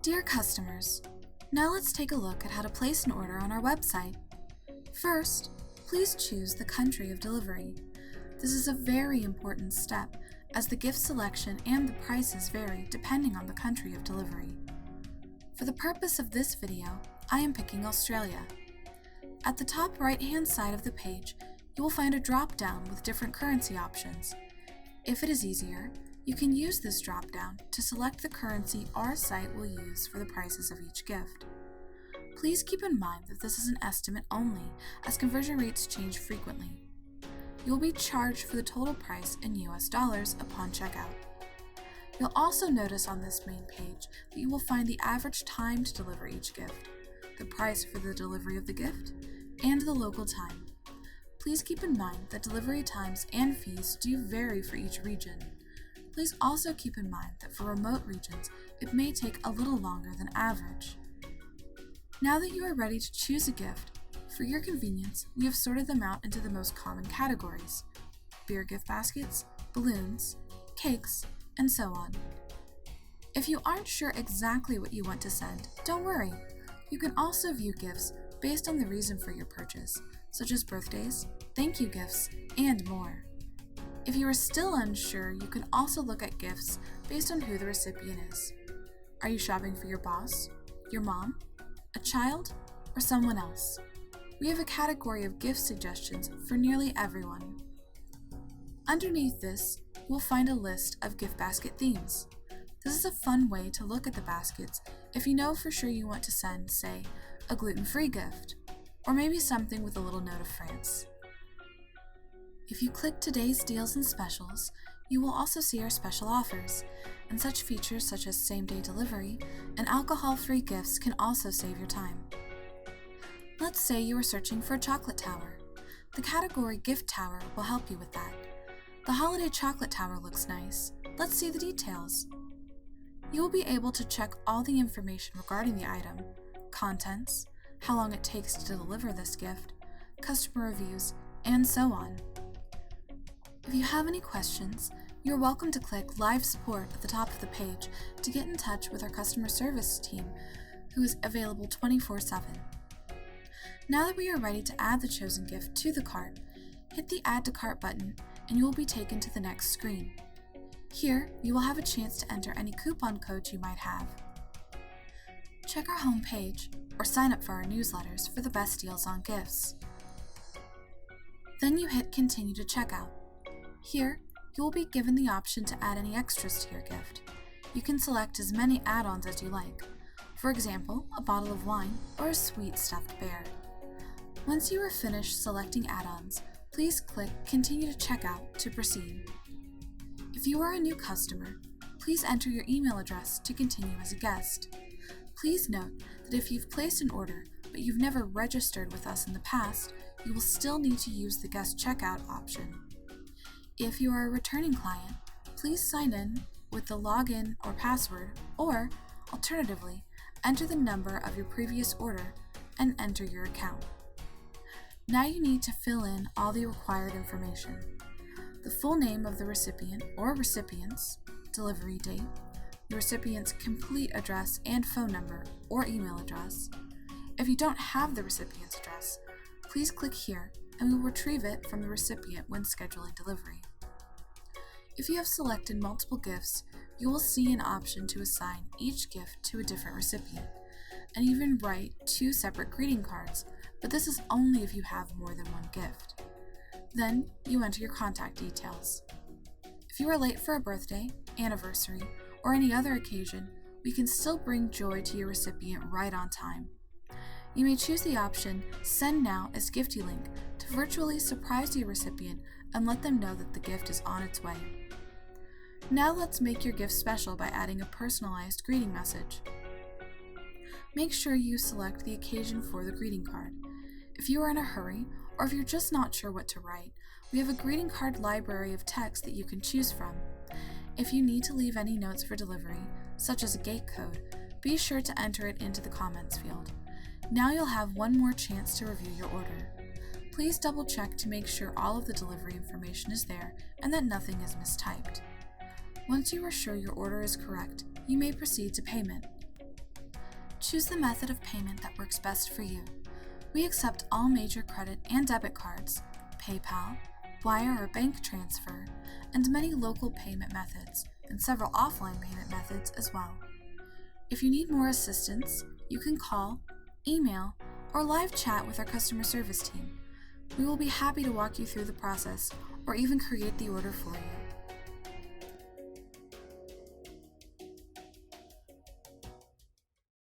Dear customers, now let's take a look at how to place an order on our website. First, please choose the country of delivery. This is a very important step as the gift selection and the prices vary depending on the country of delivery. For the purpose of this video, I am picking Australia. At the top right-hand side of the page, you will find a drop-down with different currency options. If it is easier, you can use this drop-down to select the currency our site will use for the prices of each gift. Please keep in mind that this is an estimate only, as conversion rates change frequently. You will be charged for the total price in US dollars upon checkout. You'll also notice on this main page that you will find the average time to deliver each gift, the price for the delivery of the gift, and the local time. Please keep in mind that delivery times and fees do vary for each region. Please also keep in mind that for remote regions, it may take a little longer than average. Now that you are ready to choose a gift, for your convenience, we have sorted them out into the most common categories: beer gift baskets, balloons, cakes, and so on. If you aren't sure exactly what you want to send, don't worry. You can also view gifts based on the reason for your purchase, such as birthdays, thank you gifts, and more. If you are still unsure, you can also look at gifts based on who the recipient is. Are you shopping for your boss, your mom, a child, or someone else? We have a category of gift suggestions for nearly everyone. Underneath this, you will find a list of gift basket themes. This is a fun way to look at the baskets if you know for sure you want to send, say, a gluten-free gift, or maybe something with a little note of France. If you click today's deals and specials, you will also see our special offers, and such features such as same-day delivery and alcohol-free gifts can also save your time. Let's say you are searching for a chocolate tower. The category Gift Tower will help you with that. The holiday chocolate tower looks nice. Let's see the details. You will be able to check all the information regarding the item, contents, how long it takes to deliver this gift, customer reviews, and so on. If you have any questions, you're welcome to click Live Support at the top of the page to get in touch with our customer service team, who is available 24/7. Now that we are ready to add the chosen gift to the cart, hit the Add to Cart button and you will be taken to the next screen. Here, you will have a chance to enter any coupon codes you might have. Check our home page or sign up for our newsletters for the best deals on gifts. Then you hit Continue to Checkout. Here, you will be given the option to add any extras to your gift. You can select as many add-ons as you like, for example, a bottle of wine or a sweet stuffed bear. Once you are finished selecting add-ons, please click Continue to Checkout to proceed. If you are a new customer, please enter your email address to continue as a guest. Please note that if you've placed an order but you've never registered with us in the past, you will still need to use the guest checkout option. If you are a returning client, please sign in with the login or password, or, alternatively, enter the number of your previous order and enter your account. Now you need to fill in all the required information: the full name of the recipient or recipients, delivery date, the recipient's complete address and phone number or email address. If you don't have the recipient's address, please click here and we will retrieve it from the recipient when scheduling delivery. If you have selected multiple gifts, you will see an option to assign each gift to a different recipient, and even write 2 separate greeting cards, but this is only if you have more than one gift. Then you enter your contact details. If you are late for a birthday, anniversary, or any other occasion, we can still bring joy to your recipient right on time. You may choose the option Send Now as Gifty Link to virtually surprise your recipient and let them know that the gift is on its way. Now let's make your gift special by adding a personalized greeting message. Make sure you select the occasion for the greeting card. If you are in a hurry, or if you're just not sure what to write, we have a greeting card library of text that you can choose from. If you need to leave any notes for delivery, such as a gate code, be sure to enter it into the comments field. Now you'll have one more chance to review your order. Please double check to make sure all of the delivery information is there and that nothing is mistyped. Once you are sure your order is correct, you may proceed to payment. choose the method of payment that works best for you. We accept all major credit and debit cards, PayPal, wire or bank transfer, and many local payment methods, and several offline payment methods as well. If you need more assistance, you can call, email, or live chat with our customer service team. We will be happy to walk you through the process or even create the order for you.